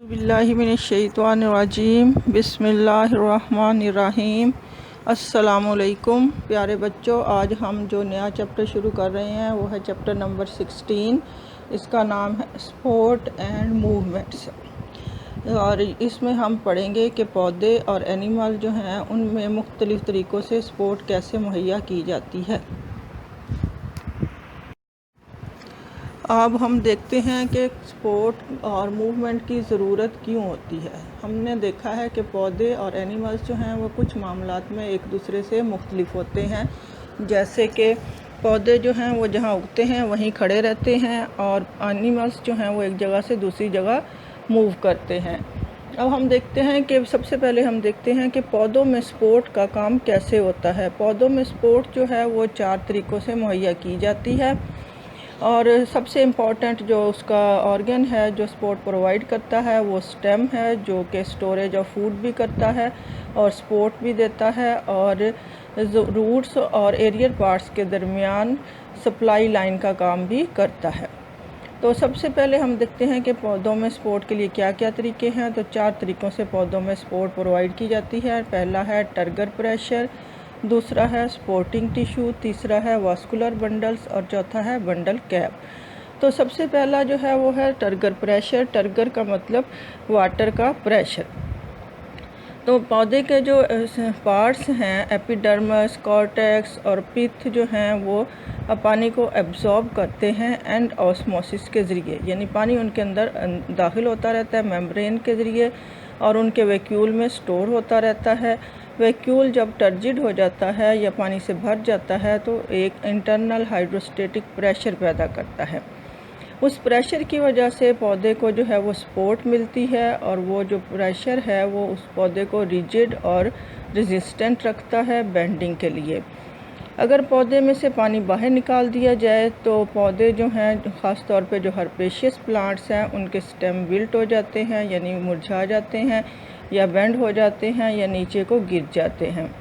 बिस्मिल्लाहिमिनश्शैतानिर्रजीम बिस्मिल्लाहिर्रहमानिर्रहीम। अस्सलामुअलैकुम प्यारे बच्चों, आज हम जो नया चैप्टर शुरू कर रहे हैं वो है चैप्टर नंबर 16। इसका नाम है स्पोर्ट एंड मूवमेंट्स। और इसमें हम पढ़ेंगे कि पौधे और एनिमल जो हैं उनमें मुख्तलिफ़ तरीक़ों से स्पोर्ट कैसे मुहैया की जाती है। अब हम देखते हैं कि स्पोर्ट और मूवमेंट की ज़रूरत क्यों होती है। हमने देखा है कि पौधे और एनिमल्स जो हैं वो कुछ मामलात में एक दूसरे से मुख्तलिफ होते हैं। जैसे कि पौधे जो हैं वो जहाँ उगते हैं वहीं खड़े रहते हैं और एनिमल्स जो हैं वो एक जगह से दूसरी जगह मूव करते हैं। अब हम देखते हैं कि सबसे पहले हम देखते हैं कि पौधों में स्पोर्ट का काम कैसे होता है। पौधों में स्पोर्ट जो है वो 4 तरीक़ों से मुहैया की जाती है और सबसे इम्पॉर्टेंट जो उसका ऑर्गन है जो स्पोर्ट प्रोवाइड करता है वो स्टेम है, जो कि स्टोरेज ऑफ फूड भी करता है और स्पोर्ट भी देता है और रूट्स और एरियल पार्ट्स के दरमियान सप्लाई लाइन का काम भी करता है। तो सबसे पहले हम देखते हैं कि पौधों में स्पोर्ट के लिए क्या क्या तरीके हैं। तो 4 तरीक़ों से पौधों में स्पोर्ट प्रोवाइड की जाती है। पहला है टर्गर प्रेशर, दूसरा है स्पोर्टिंग टिश्यू, तीसरा है वास्कुलर बंडल्स और चौथा है बंडल कैप। तो सबसे पहला जो है वो है टर्गर प्रेशर। टर्गर का मतलब वाटर का प्रेशर। तो पौधे के जो पार्ट्स हैं एपिडर्मस, कॉर्टेक्स और पिथ जो हैं वो पानी को एब्जॉर्ब करते हैं एंड ऑस्मोसिस के ज़रिए, यानी पानी उनके अंदर दाखिल होता रहता है मेम्ब्रेन के ज़रिए और उनके वैक्यूल में स्टोर होता रहता है। वैक्यूल जब टर्जिड हो जाता है या पानी से भर जाता है तो एक इंटरनल हाइड्रोस्टेटिक प्रेशर पैदा करता है। उस प्रेशर की वजह से पौधे को जो है वो सपोर्ट मिलती है और वो जो प्रेशर है वो उस पौधे को रिजिड और रेजिस्टेंट रखता है बेंडिंग के लिए। अगर पौधे में से पानी बाहर निकाल दिया जाए तो पौधे जो हैं, ख़ास तौर पे जो हर्बेशियस प्लांट्स हैं, उनके स्टेम विल्ट हो जाते हैं यानी मुरझा जाते हैं या बेंड हो जाते हैं या नीचे को गिर जाते हैं।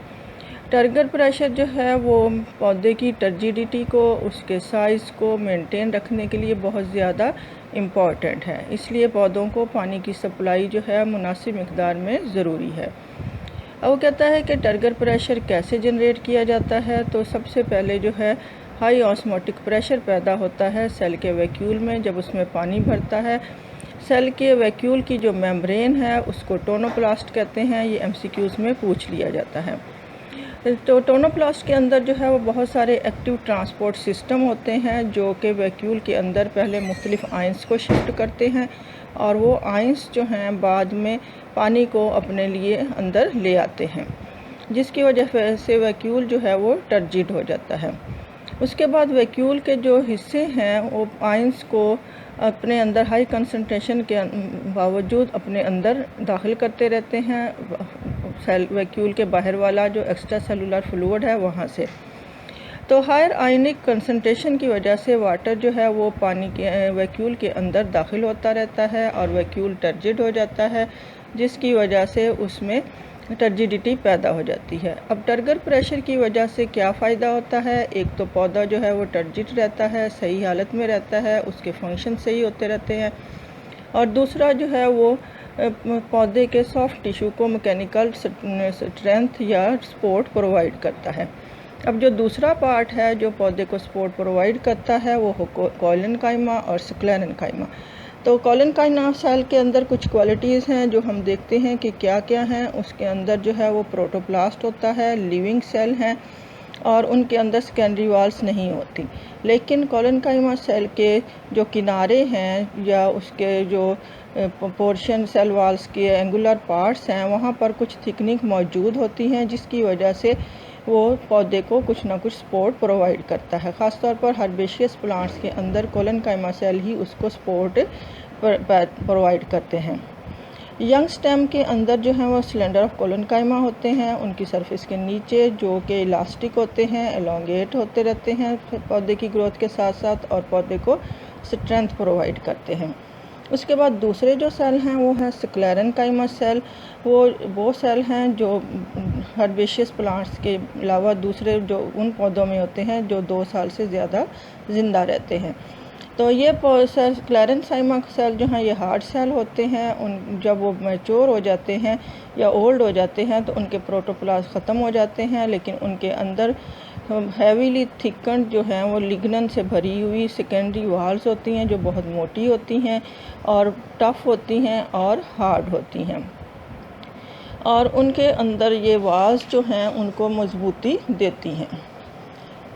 टर्गर प्रेशर जो है वो पौधे की टर्जिडिटी को, उसके साइज़ को मेंटेन रखने के लिए बहुत ज़्यादा इम्पॉर्टेंट है। इसलिए पौधों को पानी की सप्लाई जो है मुनासिब मिक़दार में ज़रूरी है। अब वो कहता है कि टर्गर प्रेशर कैसे जनरेट किया जाता है। तो सबसे पहले जो है हाई ऑस्मोटिक प्रेशर पैदा होता है सेल के वैक्यूल में जब उसमें पानी भरता है। सेल के वैक्यूल की जो मेम्ब्रेन है उसको टोनोप्लास्ट कहते हैं। ये MCQs में पूछ लिया जाता है। तो टोनोप्लास्ट के अंदर जो है वो बहुत सारे एक्टिव ट्रांसपोर्ट सिस्टम होते हैं जो कि वैक्यूल के अंदर पहले मुख्तलिफ आयंस को शिफ्ट करते हैं और वो आयंस जो हैं बाद में पानी को अपने लिए अंदर ले आते हैं, जिसकी वजह से वैक्यूल जो है वो टर्जिड हो जाता है। उसके बाद वैक्यूल के जो हिस्से हैं वो आयंस को अपने अंदर हाई कंसंट्रेशन के बावजूद अपने अंदर दाखिल करते रहते हैं सेल वैक्यूल के बाहर वाला जो एक्स्ट्रा सेलुलर फ्लूइड है वहाँ से। तो हायर आयनिक कंसंट्रेशन की वजह से वाटर जो है वो पानी के वैक्यूल के अंदर दाखिल होता रहता है और वैक्यूल टर्जिड हो जाता है, जिसकी वजह से उसमें टर्जिडिटी पैदा हो जाती है। अब टर्गर प्रेशर की वजह से क्या फ़ायदा होता है। एक तो पौधा जो है वो टर्जिड रहता है, सही हालत में रहता है, उसके फंक्शन सही होते रहते हैं और दूसरा जो है वो पौधे के सॉफ्ट टिश्यू को मैकेनिकल स्ट्रेंथ या सपोर्ट प्रोवाइड करता है। अब जो दूसरा पार्ट है जो पौधे को सपोर्ट प्रोवाइड करता है वो कोलेनकाइमा और स्क्लेरेनकाइमा। तो कोलेनकाइमा सेल के अंदर कुछ क्वालिटीज़ हैं जो हम देखते हैं कि क्या क्या हैं। उसके अंदर जो है वो प्रोटोप्लास्ट होता है, लिविंग सेल हैं और उनके अंदर सेकेंडरी वॉल्स नहीं होती। लेकिन कोलेनकाइमा सेल के जो किनारे हैं या उसके जो पोर्शन सेल वॉल्स के एंगुलर पार्ट्स हैं वहाँ पर कुछ थिकनिंग मौजूद होती हैं, जिसकी वजह से वो पौधे को कुछ ना कुछ सपोर्ट प्रोवाइड करता है। ख़ास तौर पर हर्बेशियस प्लांट्स के अंदर कोलेनकाइमा सेल ही उसको सपोर्ट प्रोवाइड करते हैं। यंग स्टेम के अंदर जो है वो सिलेंडर ऑफ कोलेनकाइमा होते हैं। उनकी सरफेस के नीचे जो कि इलास्टिक होते हैं, एलोंगेट होते रहते हैं पौधे की ग्रोथ के साथ साथ और पौधे को स्ट्रेंथ प्रोवाइड करते हैं। उसके बाद दूसरे जो सेल हैं वो हैं स्क्लेरेनकाइमा सेल। वो सेल हैं जो हर्बेशियस प्लांट्स के अलावा दूसरे जो उन पौधों में होते हैं जो 2 साल से ज़्यादा ज़िंदा रहते हैं। तो ये सेल क्लेरेंसाइमा सेल जो हैं ये हार्ड सेल होते हैं। उन जब वो मैच्योर हो जाते हैं या ओल्ड हो जाते हैं तो उनके प्रोटोप्लास्ट ख़त्म हो जाते हैं, लेकिन उनके अंदर हैवीली थिकन्ड जो हैं वो लिग्नन से भरी हुई सेकेंडरी वॉल्स होती हैं जो बहुत मोटी होती हैं और टफ़ होती हैं और हार्ड होती हैं, और उनके अंदर ये वॉल्स जो हैं उनको मजबूती देती हैं।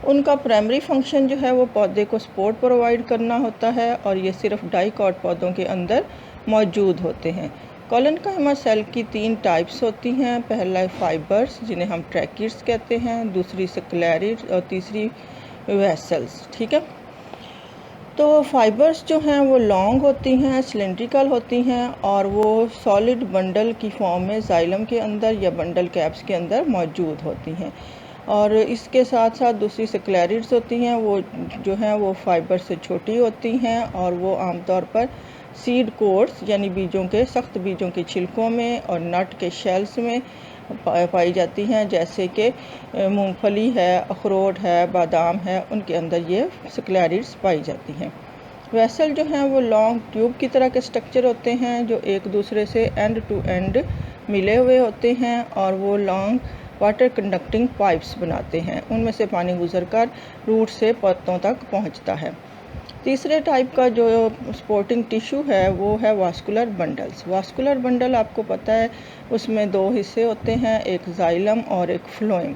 उनका प्राइमरी फंक्शन जो है वो पौधे को सपोर्ट प्रोवाइड करना होता है, और ये सिर्फ डाइकॉट पौधों के अंदर मौजूद होते हैं। कोलेनकाइमा सेल की 3 टाइप्स होती हैं। पहला फाइबर्स जिन्हें हम ट्रैकिड्स कहते हैं, दूसरी स्क्लेरिड्स और तीसरी वेसल्स। ठीक है, तो फाइबर्स जो हैं वो लॉन्ग होती हैं, सिलेंड्रिकल होती हैं, और वो सॉलिड बंडल की फॉर्म में जाइलम के अंदर या बंडल कैप्स के अंदर मौजूद होती हैं। और इसके साथ साथ दूसरी स्क्लेरिड्स होती हैं, वो जो हैं वो फाइबर से छोटी होती हैं, और वो आमतौर पर सीड कोर्स यानी बीजों के सख्त बीजों के छिलकों में और नट के शेल्स में पाई जाती हैं, जैसे कि मूंगफली है, अखरोट है, बादाम है, उनके अंदर ये स्क्लेरिड्स पाई जाती हैं। वेसल जो हैं वो लॉन्ग ट्यूब की तरह के स्ट्रक्चर होते हैं जो एक दूसरे से एंड टू एंड मिले हुए होते हैं, और वो लॉन्ग वाटर कंडक्टिंग पाइप्स बनाते हैं। उनमें से पानी गुजरकर रूट से पत्तों तक पहुंचता है। तीसरे टाइप का जो सपोर्टिंग टिश्यू है वो है वास्कुलर बंडल्स। वास्कुलर बंडल आपको पता है उसमें 2 हिस्से होते हैं, एक जाइलम और एक फ्लोएम।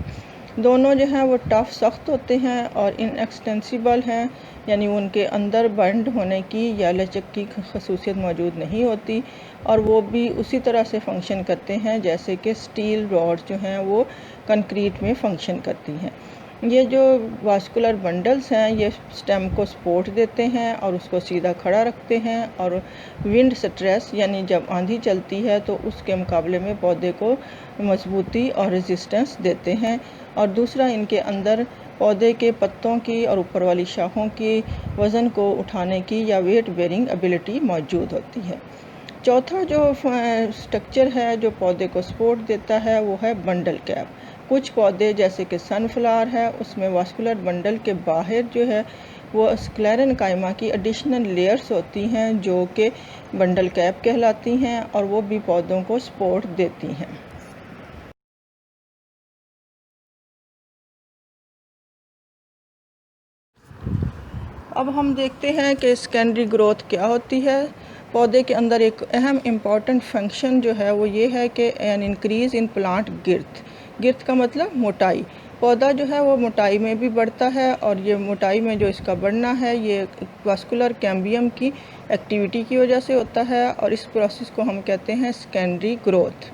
दोनों जो हैं वो टफ सख्त होते हैं और इनएक्सटेंसिबल हैं, यानी उनके अंदर बंड होने की या लचक की खसूसियत मौजूद नहीं होती, और वो भी उसी तरह से फंक्शन करते हैं जैसे कि स्टील रॉड्स जो हैं वो कंक्रीट में फंक्शन करती हैं। ये जो वास्कुलर बंडल्स हैं ये स्टेम को सपोर्ट देते हैं और उसको सीधा खड़ा रखते हैं, और विंड स्ट्रेस यानी जब आंधी चलती है तो उसके मुकाबले में पौधे को मजबूती और रेजिस्टेंस देते हैं। और दूसरा, इनके अंदर पौधे के पत्तों की और ऊपर वाली शाखों की वज़न को उठाने की या वेट बेयरिंग एबिलिटी मौजूद होती है। चौथा जो स्ट्रक्चर है जो पौधे को सपोर्ट देता है वो है बंडल कैप। कुछ पौधे जैसे कि सनफ्लावर है उसमें वास्कुलर बंडल के बाहर जो है वो स्क्लेरेनकाइमा की एडिशनल लेयर्स होती हैं जो कि बंडल कैप कहलाती हैं, और वो भी पौधों को सपोर्ट देती हैं। अब हम देखते हैं कि सेकेंडरी ग्रोथ क्या होती है। पौधे के अंदर एक अहम इम्पॉर्टेंट फंक्शन जो है वो ये है कि एन इंक्रीज़ इन प्लांट गिर्थ। गिर्थ का मतलब मोटाई। पौधा जो है वो मोटाई में भी बढ़ता है, और ये मोटाई में जो इसका बढ़ना है ये वास्कुलर कैम्बियम की एक्टिविटी की वजह से होता है, और इस प्रोसेस को हम कहते हैं सेकेंडरी ग्रोथ।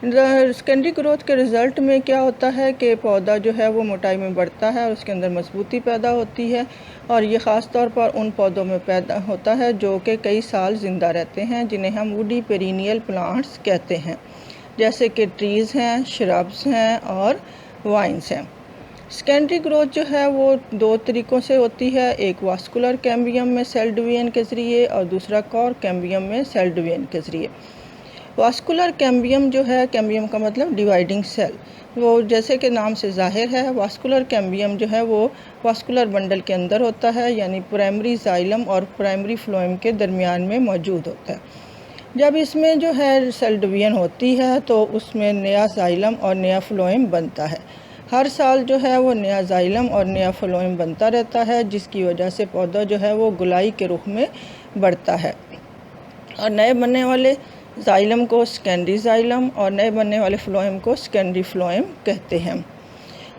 सेकेंडरी ग्रोथ के रिज़ल्ट में क्या होता है कि पौधा जो है वो मोटाई में बढ़ता है और उसके अंदर मजबूती पैदा होती है, और ये ख़ास तौर पर उन पौधों में पैदा होता है जो कि कई साल ज़िंदा रहते हैं, जिन्हें हम वुडी पेरिनियल प्लांट्स कहते हैं, जैसे कि ट्रीज़ हैं, श्रब्स हैं और वाइन्स हैं। सेकेंडरी ग्रोथ जो है वो 2 तरीक़ों से होती है, एक वास्कुलर कैम्बियम में सेल डिवीजन के ज़रिए और दूसरा कोर कैम्बियम में सेल डिवीजन के ज़रिए। वास्कुलर कैम्बियम जो है, कैम्बियम का मतलब डिवाइडिंग सेल, वो जैसे कि नाम से ज़ाहिर है वास्कुलर कैम्बियम जो है वो वास्कुलर बंडल के अंदर होता है, यानी प्राइमरी जाइलम और प्राइमरी फ्लोएम के दरमियान में मौजूद होता है। जब इसमें जो है सेल डिवीजन होती है तो उसमें नया जाइलम और नया फ्लोएम बनता है। हर साल जो है वो नया जाइलम और नया फ्लोएम बनता रहता है, जिसकी वजह से पौधा जो है वो गुलाई के रुख में बढ़ता है, और नए बनने वाले जाइलम को सेकेंडरी जाइलम और नए बनने वाले फ्लोएम को सेकेंडरी फ्लोएम कहते हैं।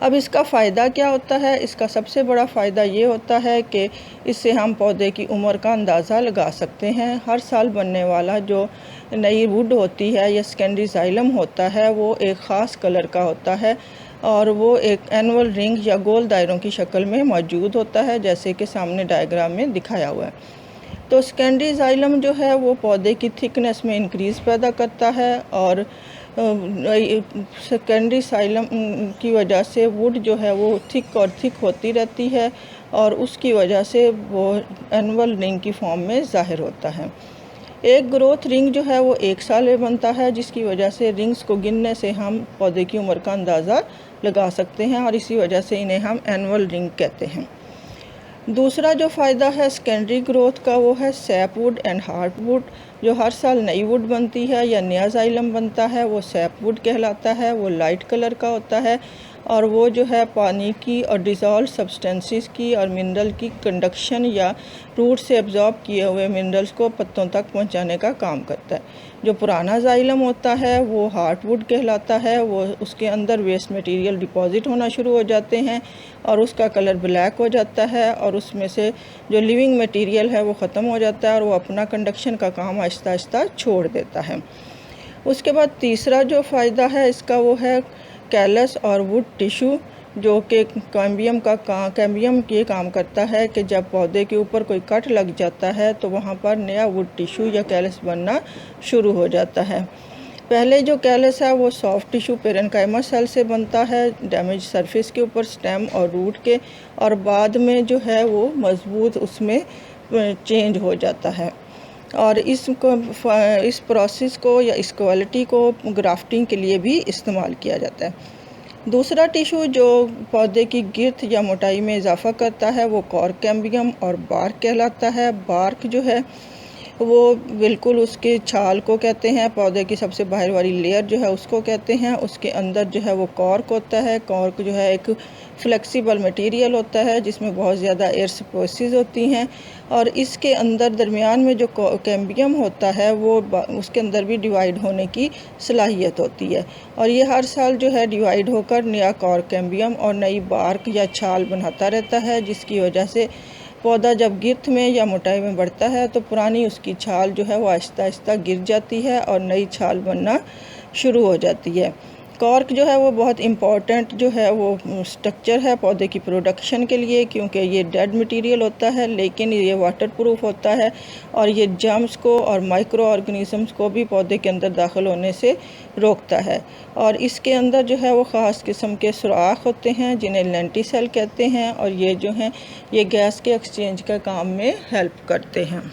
अब इसका फ़ायदा क्या होता है? इसका सबसे बड़ा फ़ायदा ये होता है कि इससे हम पौधे की उम्र का अंदाज़ा लगा सकते हैं। हर साल बनने वाला जो नई वुड होती है या सेकेंडरी जाइलम होता है वो एक ख़ास कलर का होता है, और वो एक एनुअल रिंग या गोल दायरों की शक्ल में मौजूद होता है, जैसे कि सामने डायग्राम में दिखाया हुआ है। तो सेकेंडरी जाइलम जो है वो पौधे की थिकनेस में इंक्रीज़ पैदा करता है, और सेकेंडरी जाइलम की वजह से वुड जो है वो थिक और थिक होती रहती है, और उसकी वजह से वो एनुअल रिंग की फॉर्म में ज़ाहिर होता है। एक ग्रोथ रिंग जो है वो 1 साल में बनता है, जिसकी वजह से रिंग्स को गिनने से हम पौधे की उम्र का अंदाज़ा लगा सकते हैं, और इसी वजह से इन्हें हम एनुअल रिंग कहते हैं। दूसरा जो फ़ायदा है सेकेंडरी ग्रोथ का वो है सैपवुड एंड हार्टवुड। जो हर साल नई वुड बनती है या नया जाइलम बनता है वो सैपवुड कहलाता है। वो लाइट कलर का होता है और वो जो है पानी की और डिज़ोल्व सब्सटेंसेस की और मिनरल की कंडक्शन या रूट से एब्जॉर्ब किए हुए मिनरल्स को पत्तों तक पहुंचाने का काम करता है। जो पुराना जाइलम होता है वो हार्टवुड कहलाता है। वो उसके अंदर वेस्ट मटेरियल डिपॉजिट होना शुरू हो जाते हैं और उसका कलर ब्लैक हो जाता है और उसमें से जो लिविंग मटेरियल है वो ख़त्म हो जाता है और वो अपना कंडक्शन का काम आहिस्ता आहिस्ता छोड़ देता है। उसके बाद तीसरा जो फ़ायदा है इसका वो है कैलस और वुड टिश्यू, जो कि कैम्बियम ये काम करता है कि जब पौधे के ऊपर कोई कट लग जाता है तो वहाँ पर नया वुड टिश्यू या कैलस बनना शुरू हो जाता है। पहले जो कैलस है वो सॉफ्ट टिश्यू पेरेन्काइमा सेल से बनता है डैमेज सरफेस के ऊपर स्टेम और रूट के, और बाद में जो है वो मजबूत उसमें चेंज हो जाता है। और इस प्रोसेस को या इस क्वालिटी को ग्राफ्टिंग के लिए भी इस्तेमाल किया जाता है। दूसरा टिश्यू जो पौधे की गिर्थ या मोटाई में इजाफा करता है वो कॉर्क कैम्बियम और बार्क कहलाता है। बार्क जो है वो बिल्कुल उसके छाल को कहते हैं, पौधे की सबसे बाहर वाली लेयर जो है उसको कहते हैं। उसके अंदर जो है वो कॉर्क होता है। कॉर्क जो है एक फ्लेक्सिबल मटेरियल होता है जिसमें बहुत ज़्यादा एयर स्पेसीज होती हैं और इसके अंदर दरमियान में जो कैम्बियम होता है वो उसके अंदर भी डिवाइड होने की सलाहियत होती है और ये हर साल जो है डिवाइड होकर नया कॉर्क कैम्बियम और नई बार्क या छाल बनाता रहता है, जिसकी वजह से पौधा जब गिर्थ में या मोटाई में बढ़ता है तो पुरानी उसकी छाल जो है वो आहिस्ता आहिस्ता गिर जाती है और नई छाल बनना शुरू हो जाती है। कॉर्क जो है वो बहुत इम्पॉर्टेंट जो है वो स्ट्रक्चर है पौधे की प्रोडक्शन के लिए, क्योंकि ये डेड मटेरियल होता है लेकिन ये वाटर प्रूफ होता है और ये जर्म्स को और माइक्रो ऑर्गेनिजम्स को भी पौधे के अंदर दाखिल होने से रोकता है। और इसके अंदर जो है वो ख़ास किस्म के सुराख होते हैं जिन्हें लेंटिसेल कहते हैं और ये जो हैं ये गैस के एक्सचेंज के काम में हेल्प करते हैं।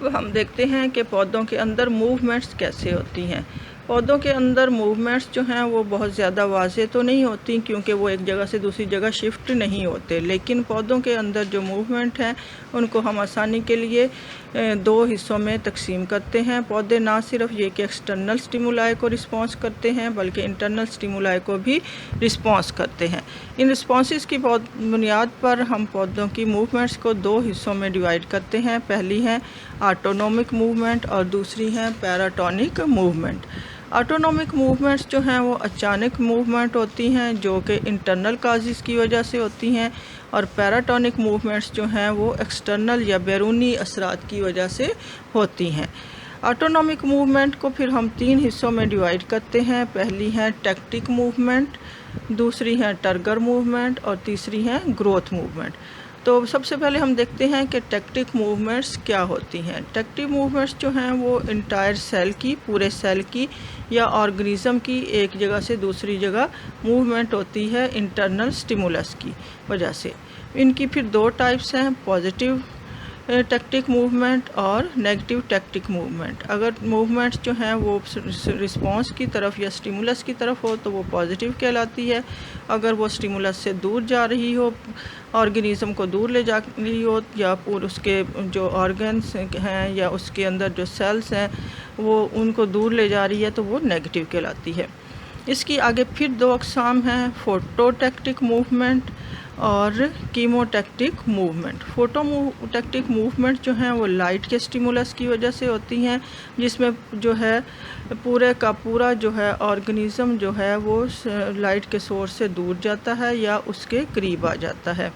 अब हम देखते हैं कि पौधों के अंदर मूवमेंट्स कैसे होती हैं। पौधों के अंदर मूवमेंट्स जो हैं वो बहुत ज़्यादा वाज़ेह तो नहीं होती क्योंकि वो एक जगह से दूसरी जगह शिफ्ट नहीं होते, लेकिन पौधों के अंदर जो मूवमेंट हैं उनको हम आसानी के लिए दो हिस्सों में तकसीम करते हैं। पौधे ना सिर्फ ये कि एक्सटर्नल स्टिमुलाई को रिस्पॉन्स करते हैं बल्कि इंटरनल स्टिमुलाई को भी रिस्पॉन्स करते हैं। इन रिस्पॉन्सेस की बुनियाद पर हम पौधों की मूवमेंट्स को दो हिस्सों में डिवाइड करते हैं। पहली है ऑटोनोमिक मूवमेंट और दूसरी है पैराटोनिक मूवमेंट। ऑटोनोमिक मूवमेंट्स जो हैं वो अचानक मूवमेंट होती हैं जो कि इंटरनल काजेज़ की वजह से होती हैं और पैराटोनिक मूवमेंट्स जो हैं वो एक्सटर्नल या बैरूनी असरात की वजह से होती हैं। ऑटोनोमिक मूवमेंट को फिर हम तीन हिस्सों में डिवाइड करते हैं। पहली है टैक्टिक मूवमेंट, दूसरी है टर्गर मूवमेंट और तीसरी है ग्रोथ मूवमेंट। तो सबसे पहले हम देखते हैं कि टैक्टिक मूवमेंट्स क्या होती हैं। टैक्टिक मूवमेंट्स जो हैं वो इंटायर सेल की, पूरे सेल की या ऑर्गेनिज़म की एक जगह से दूसरी जगह मूवमेंट होती है इंटरनल स्टिमुलस की वजह से। इनकी फिर दो टाइप्स हैं, पॉजिटिव टैक्टिक मूवमेंट और नेगेटिव टैक्टिक मूवमेंट। अगर मूवमेंट्स जो हैं वो रिस्पॉन्स की तरफ या स्टिमुलस की तरफ हो तो वो पॉजिटिव कहलाती है। अगर वो स्टिमुलस से दूर जा रही हो, ऑर्गेनिज़म को दूर ले जा रही हो या पूरे उसके जो ऑर्गन्स हैं या उसके अंदर जो सेल्स हैं वो उनको दूर ले जा रही है तो वो नेगेटिव कहलाती है। इसकी आगे फिर दो अक़साम हैं, फोटोटैक्टिक मूवमेंट और कीमोटैक्टिक मूवमेंट। फोटोटैक्टिक मूवमेंट जो हैं वो लाइट के स्टिमुलस की वजह से होती हैं, जिसमें जो है पूरे का पूरा जो है ऑर्गेनिज़म जो है वो लाइट के सोर्स से दूर जाता है या उसके करीब आ जाता है।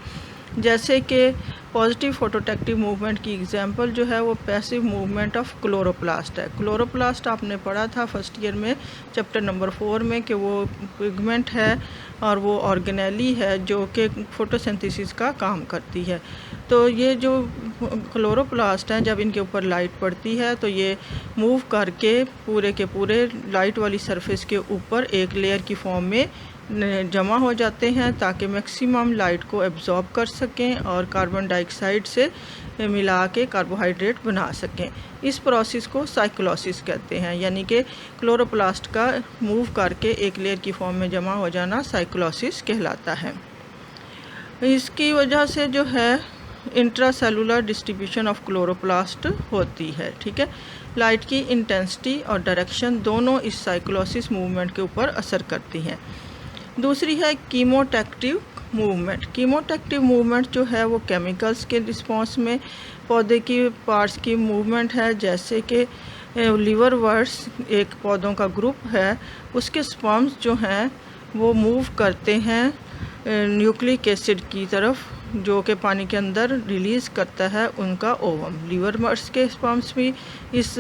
जैसे कि पॉजिटिव फोटोटैक्टिव मूवमेंट की एग्जांपल जो है वो पैसिव मूवमेंट ऑफ क्लोरोप्लास्ट है। क्लोरोप्लास्ट आपने पढ़ा था फर्स्ट ईयर में चैप्टर नंबर 4 में कि वो पिगमेंट है और वो ऑर्गेनेली है जो कि फोटोसिंथेसिस का काम करती है। तो ये जो क्लोरोप्लास्ट हैं जब इनके ऊपर लाइट पड़ती है तो ये मूव करके पूरे के पूरे लाइट वाली सरफेस के ऊपर एक लेयर की फॉर्म में जमा हो जाते हैं ताकि मैक्सिमम लाइट को एब्जॉर्ब कर सकें और कार्बन डाइऑक्साइड से मिला के कार्बोहाइड्रेट बना सकें। इस प्रोसेस को साइक्लोसिस कहते हैं, यानी कि क्लोरोप्लास्ट का मूव करके एक लेयर की फॉर्म में जमा हो जाना साइक्लोसिस कहलाता है। इसकी वजह से जो है इंट्रासेलुलर डिस्ट्रीब्यूशन ऑफ क्लोरोप्लास्ट होती है। ठीक है, लाइट की इंटेंसिटी और डायरेक्शन दोनों इस साइक्लोसिस मूवमेंट के ऊपर असर करती हैं। दूसरी है कीमोटैक्टिव मूवमेंट। कीमोटैक्टिव मूवमेंट जो है वो केमिकल्स के रिस्पॉन्स में पौधे की पार्ट्स की मूवमेंट है, जैसे कि लिवरवर्ट्स एक पौधों का ग्रुप है, उसके स्पर्म्स जो हैं वो मूव करते हैं न्यूक्लिक एसिड की तरफ, जो कि पानी के अंदर रिलीज़ करता है उनका ओवम। लिवरवर्ट्स के स्पर्म्स भी इस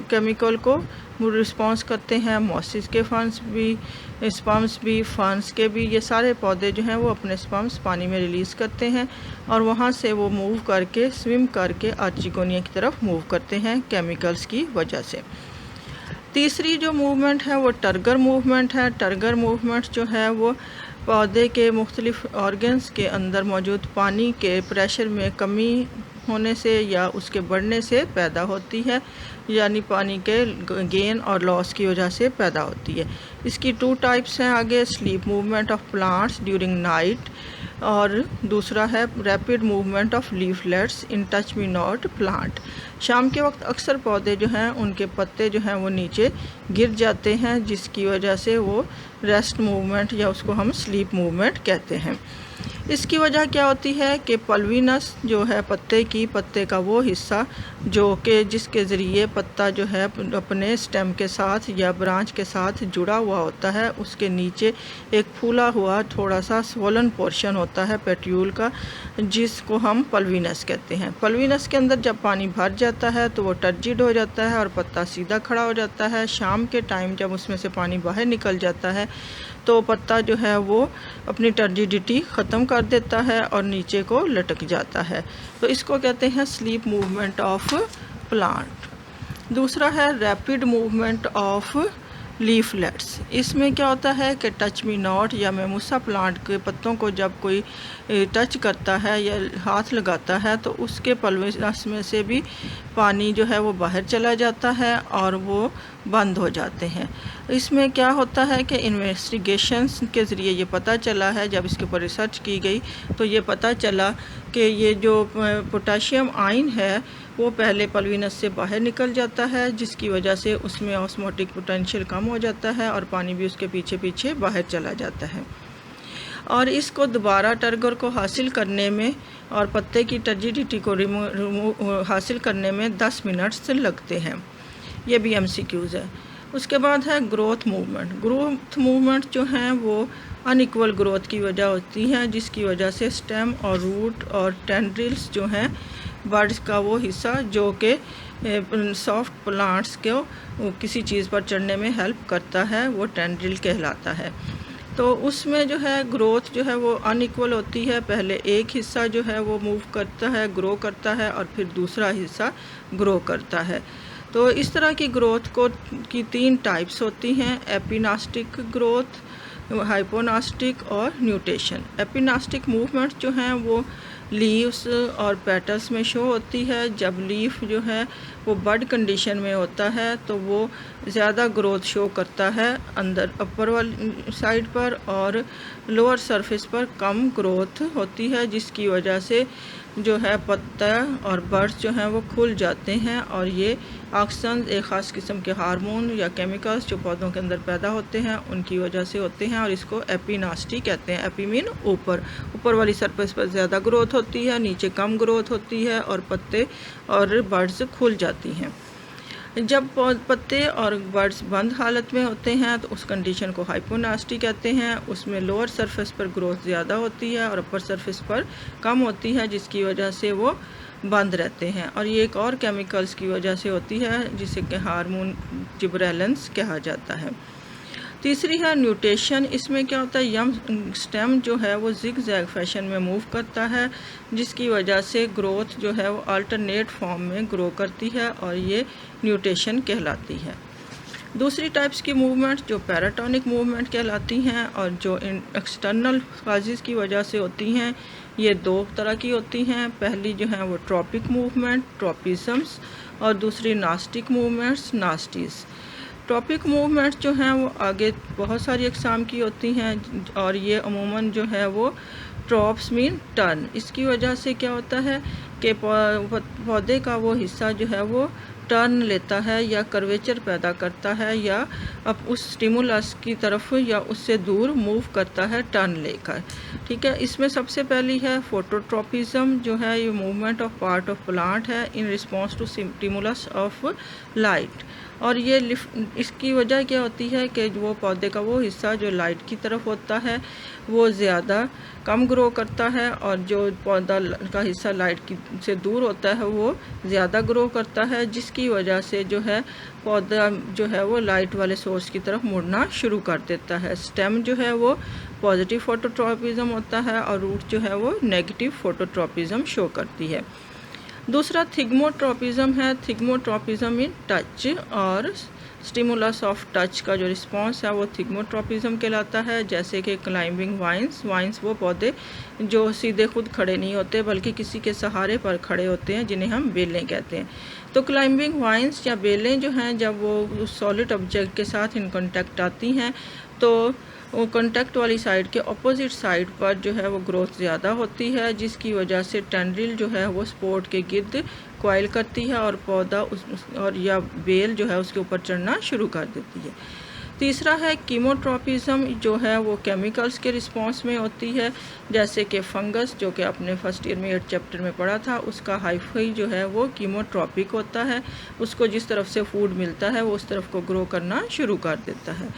केमिकल को रिस्पॉन्स करते हैं, मॉसिस के स्पर्म्स भी, फर्न्स के भी, ये सारे पौधे जो हैं वो अपने स्पर्म्स पानी में रिलीज़ करते हैं और वहाँ से वो मूव करके स्विम करके आर्चिगोनिया की तरफ मूव करते हैं केमिकल्स की वजह से। तीसरी जो मूवमेंट है वो टर्गर मूवमेंट है। टर्गर मूवमेंट जो है वो पौधे के मुख्तलिफ ऑर्गन्स के अंदर मौजूद पानी के प्रेशर में कमी होने से या उसके बढ़ने से पैदा होती है, यानी पानी के गेन और लॉस की वजह से पैदा होती है। इसकी 2 टाइप्स हैं आगे, sleep movement of plants during night और दूसरा है rapid movement of leaflets in touch me not plant. शाम के वक्त अक्सर पौधे जो हैं उनके पत्ते जो हैं वो नीचे गिर जाते हैं, जिसकी वजह से वो रेस्ट मूवमेंट या उसको हम स्लीप मूवमेंट कहते हैं। इसकी वजह क्या होती है कि पल्विनस जो है पत्ते का वो हिस्सा जो कि जिसके ज़रिए पत्ता जो है अपने स्टेम के साथ या ब्रांच के साथ जुड़ा हुआ होता है, उसके नीचे एक फूला हुआ थोड़ा सा स्वोलन पोर्शन होता है पेट्यूल का, जिसको हम पल्विनस कहते हैं। पल्विनस के अंदर जब पानी भर जाता है तो वो टर्जिड हो जाता है और पत्ता सीधा खड़ा हो जाता है। शाम के टाइम जब उसमें से पानी बाहर निकल जाता है तो पत्ता जो है वो अपनी टर्जिडिटी ख़त्म कर देता है और नीचे को लटक जाता है, तो इसको कहते हैं स्लीप मूवमेंट ऑफ प्लांट। दूसरा है रैपिड मूवमेंट ऑफ लीफलेट्स। इसमें क्या होता है कि टच मी नॉट या मेमूसा प्लांट के पत्तों को जब कोई टच करता है या हाथ लगाता है तो उसके पल्विनस में से भी पानी जो है वो बाहर चला जाता है और वो बंद हो जाते हैं। इसमें क्या होता है कि इन्वेस्टिगेशंस के ज़रिए ये पता चला है, जब इसके ऊपर रिसर्च की गई तो ये पता चला कि ये जो पोटाशियम आयन है वो पहले पल्विनस से बाहर निकल जाता है, जिसकी वजह से उसमें ऑस्मोटिक पोटेंशियल कम हो जाता है और पानी भी उसके पीछे पीछे बाहर चला जाता है। और इसको दोबारा टर्गर को हासिल करने में और पत्ते की टर्जिडिटी को हासिल करने में 10 मिनट्स लगते हैं। ये भी MCQs है। उसके बाद है ग्रोथ मूवमेंट। ग्रोथ मूवमेंट जो हैं वो अनइक्वल ग्रोथ की वजह होती है, जिसकी वजह से स्टेम और रूट और टेंड्रिल्स जो हैं बर्ड्स का वो हिस्सा जो कि सॉफ्ट प्लांट्स को किसी चीज़ पर चढ़ने में हेल्प करता है वो टेंड्रिल कहलाता है। तो उसमें जो है ग्रोथ जो है वो अनइक्वल होती है। पहले एक हिस्सा जो है वो मूव करता है, ग्रो करता है और फिर दूसरा हिस्सा ग्रो करता है। तो इस तरह की ग्रोथ की 3 टाइप्स होती हैं, एपिनास्टिक ग्रोथ, हाइपोनास्टिक और न्यूटेशन। एपिनास्टिक मूवमेंट जो हैं वो लीव्स और पेटल्स में शो होती है। जब लीफ जो है वो बड कंडीशन में होता है तो वो ज़्यादा ग्रोथ शो करता है अंदर अपर वाली साइड पर, और लोअर सरफेस पर कम ग्रोथ होती है, जिसकी वजह से जो है पत्ता और बर्ड्स जो हैं वो खुल जाते हैं और ये ऑक्सीजन एक ख़ास किस्म के हार्मोन या केमिकल्स जो पौधों के अंदर पैदा होते हैं उनकी वजह से होते हैं और इसको एपिनास्टी कहते हैं। एपी मीन ऊपर वाली सरफेस पर ज़्यादा ग्रोथ होती है, नीचे कम ग्रोथ होती है और पत्ते और बर्ड्स खुल जाती हैं। जब पत्ते और बर्ड्स बंद हालत में होते हैं तो उस कंडीशन को हाइपोनास्टी कहते हैं। उसमें लोअर सरफेस पर ग्रोथ ज़्यादा होती है और अपर सरफेस पर कम होती है, जिसकी वजह से वो बंद रहते हैं और ये एक और केमिकल्स की वजह से होती है जिसे कि हार्मोन जिब्रेलेंस कहा जाता है। तीसरी है न्यूटेशन। इसमें क्या होता है, यंग स्टेम जो है वो जिग जैग फैशन में मूव करता है, जिसकी वजह से ग्रोथ जो है वो अल्टरनेट फॉर्म में ग्रो करती है और ये न्यूटेशन कहलाती है। दूसरी टाइप्स की मूवमेंट जो पैराटोनिक मूवमेंट कहलाती हैं और जो एक्सटर्नल काजेज़ की वजह से होती हैं, ये दो तरह की होती हैं। पहली जो है वो ट्रॉपिक मूवमेंट ट्रॉपिज़म्स और दूसरी नास्टिक मूवमेंट्स नास्टीज़। ट्रॉपिक मूवमेंट्स जो हैं वो आगे बहुत सारी अक़साम की होती हैं और ये अमूमन जो है वो ट्रॉप्स मीन टर्न। इसकी वजह से क्या होता है कि पौधे का वो हिस्सा जो है वो टर्न लेता है या कर्वेचर पैदा करता है या अब उस स्टिमुलस की तरफ या उससे दूर मूव करता है टर्न लेकर। ठीक है, इसमें सबसे पहली है फोटोट्रॉपिज्म, जो है ये movement of part of plant है in response to stimulus of light. और ये इसकी वजह क्या होती है कि वो पौधे का वो हिस्सा जो लाइट की तरफ होता है वो ज़्यादा कम ग्रो करता है और जो पौधा का हिस्सा लाइट की से दूर होता है वो ज़्यादा ग्रो करता है, जिसकी वजह से जो है पौधा जो है वो लाइट वाले सोर्स की तरफ मुड़ना शुरू कर देता है। स्टेम जो है वो पॉजिटिव फोटोट्रॉपिज्म होता है और रूट जो है वो नेगेटिव फोटोट्रॉपिज्म शो करती है। दूसरा थिग्मोट्रॉपिज्म है। थिग्मोट्रॉपिज्म इन टच और स्टिमुलस ऑफ टच का जो रिस्पॉन्स है वो थिग्मोट्रॉपिज्म कहलाता है। जैसे कि क्लाइंबिंग वाइन्स वो पौधे जो सीधे खुद खड़े नहीं होते बल्कि किसी के सहारे पर खड़े होते हैं, जिन्हें हम बेलें कहते हैं। तो क्लाइंबिंग वाइन्स या बेलें जो हैं जब वो सॉलिड ऑब्जेक्ट के साथ इन कांटेक्ट आती हैं तो वो कांटेक्ट वाली साइड के ऑपोजिट साइड पर जो है वो ग्रोथ ज़्यादा होती है, जिसकी वजह से टेंड्रिल जो है वो स्पोर्ट के गिर्द कॉइल करती है और पौधा और या बेल जो है उसके ऊपर चढ़ना शुरू कर देती है। तीसरा है कीमोट्रॉपिज्म, जो है वो केमिकल्स के रिस्पॉन्स में होती है। जैसे कि फंगस, जो कि आपने फर्स्ट ईयर में 8 चैप्टर में पढ़ा था, उसका हाइफाई जो है वो कीमोट्रॉपिक होता है। उसको जिस तरफ से फूड मिलता है वो उस तरफ को ग्रो करना शुरू कर देता है।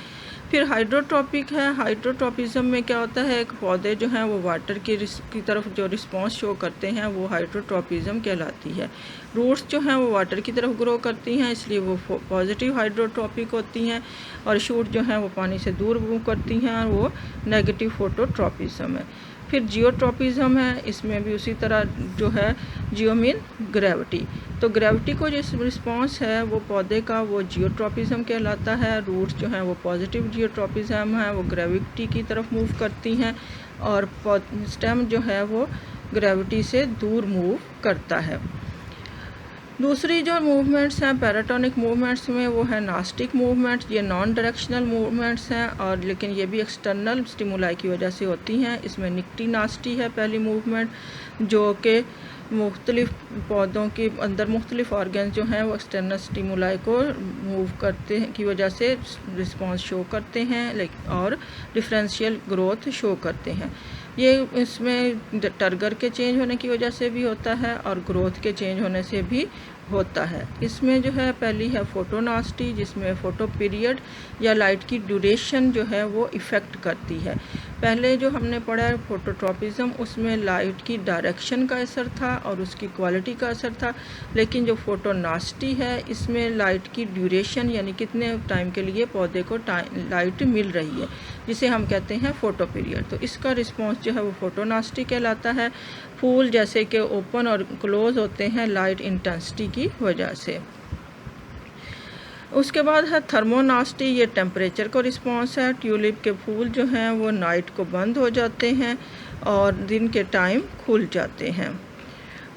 फिर हाइड्रोट्रॉपिक है। हाइड्रोट्रॉपिज्म में क्या होता है, एक पौधे जो हैं वो वाटर की तरफ जो रिस्पॉन्स शो करते हैं वो हाइड्रोट्रॉपिज्म कहलाती है। रूट्स जो हैं वो वाटर की तरफ ग्रो करती हैं, इसलिए वो पॉजिटिव हाइड्रोट्रॉपिक होती हैं। और शूट जो हैं वो पानी से दूर मूव करती हैं और वो नेगेटिव फोटोट्रॉपिज्म है। फिर जियोट्रॉपिज्म है। इसमें भी उसी तरह जो है जियो मीन ग्रेविटी, तो ग्रेविटी को जो रिस्पॉन्स है वो पौधे का वो जियोट्रॉपिज्म कहलाता है। रूट्स जो हैं वो पॉजिटिव जियोट्रॉपिज्म है, वो ग्रेविटी की तरफ मूव करती हैं और स्टेम जो है वो ग्रेविटी से दूर मूव करता है। दूसरी जो मूवमेंट्स हैं पैराटोनिक मूवमेंट्स में वो है नास्टिक मूवमेंट्स। ये नॉन डायरेक्शनल मूवमेंट्स हैं और लेकिन ये भी एक्सटर्नल स्टिमुलाई की वजह से होती हैं। इसमें निक्टी नास्टी है पहली मूवमेंट, जो कि मुख्तलिफ पौधों के अंदर मुख्तलिफ ऑर्गन्स जो हैं वो एक्सटर्नल स्टिमुलाई को मूव करते हैं की वजह से रिस्पॉन्स शो करते हैं और डिफरेंशियल ग्रोथ शो करते हैं। ये इसमें टर्गर के चेंज होने की वजह से भी होता है और ग्रोथ के चेंज होने से भी होता है। इसमें जो है पहली है फोटोनास्टी, जिसमें फोटो पीरियड या लाइट की ड्यूरेशन जो है वो इफ़ेक्ट करती है। पहले जो हमने पढ़ा है फोटोट्रॉपिज्म, उसमें लाइट की डायरेक्शन का असर था और उसकी क्वालिटी का असर था। लेकिन जो फोटोनास्टी है इसमें लाइट की ड्यूरेशन यानी कितने टाइम के लिए पौधे को लाइट मिल रही है, जिसे हम कहते हैं फोटो पीरियड। तो इसका रिस्पॉन्स जो है वो फोटोनास्टी कहलाता है। फूल जैसे कि ओपन और क्लोज होते हैं लाइट इंटेंसिटी की वजह से। उसके बाद है थर्मोनास्टी, ये टेम्परेचर को रिस्पॉन्स है। ट्यूलिप के फूल जो हैं वो नाइट को बंद हो जाते हैं और दिन के टाइम खुल जाते हैं।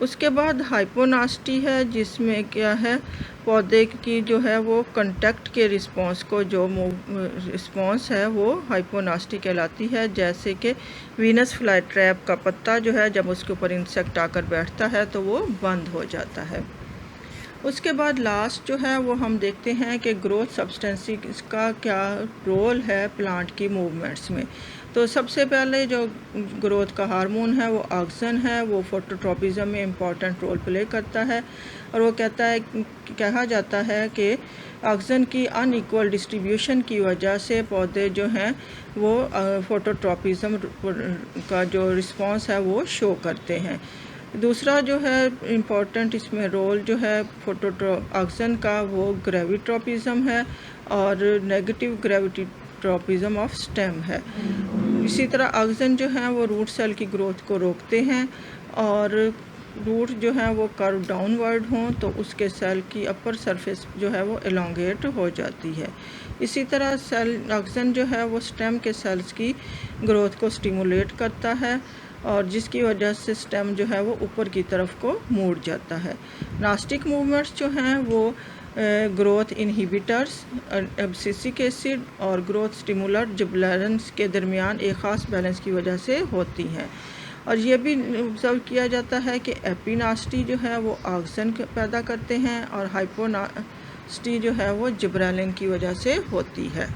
उसके बाद हाइपोनास्टी है, जिसमें क्या है पौधे की जो है वो कांटेक्ट के रिस्पॉन्स को जो रिस्पॉन्स है वो हाइपोनास्टी कहलाती है। जैसे कि वीनस फ्लाई ट्रैप का पत्ता जो है जब उसके ऊपर इंसेक्ट आकर बैठता है तो वो बंद हो जाता है। उसके बाद लास्ट जो है वो हम देखते हैं कि ग्रोथ सब्सटेंसेस का क्या रोल है प्लांट की मूवमेंट्स में। तो सबसे पहले जो ग्रोथ का हार्मोन है वो ऑक्सिन है, वो फोटोट्रॉपिज्म में इम्पॉर्टेंट रोल प्ले करता है। और वो कहा जाता है कि ऑक्सिन की अनइक्वल डिस्ट्रीब्यूशन की वजह से पौधे जो हैं वो फोटोट्रॉपिज्म का जो रिस्पॉन्स है वो शो करते हैं। दूसरा जो है इम्पॉर्टेंट इसमें रोल जो है ऑक्सिन का वो ग्रेविट्रॉपिज्म है और नेगेटिव ग्रेविट्रॉपिज्म ऑफ स्टेम है। इसी तरह ऑक्सिन जो है वो रूट सेल की ग्रोथ को रोकते हैं और रूट जो है वो कर्व डाउनवर्ड हों तो उसके सेल की अपर सरफेस जो है वो एलोंगेट हो जाती है। इसी तरह सेल ऑक्सीजन जो है वो स्टेम के सेल्स की ग्रोथ को स्टिमुलेट करता है और जिसकी वजह से स्टेम जो है वो ऊपर की तरफ को मुड़ जाता है। नास्टिक मूवमेंट्स जो हैं वो ग्रोथ इनहिबिटर्स, एब्सिसिक एसिड और ग्रोथ स्टिमुलर जिबरेलिन्स के दरमियान एक ख़ास बैलेंस की वजह से होती हैं। और ये भी ऑब्ज़र्व किया जाता है कि एपिनास्टी जो है वो ऑक्सीजन पैदा करते हैं और हाइपोनास्टी जो है वो जिबरेलिन की वजह से होती है।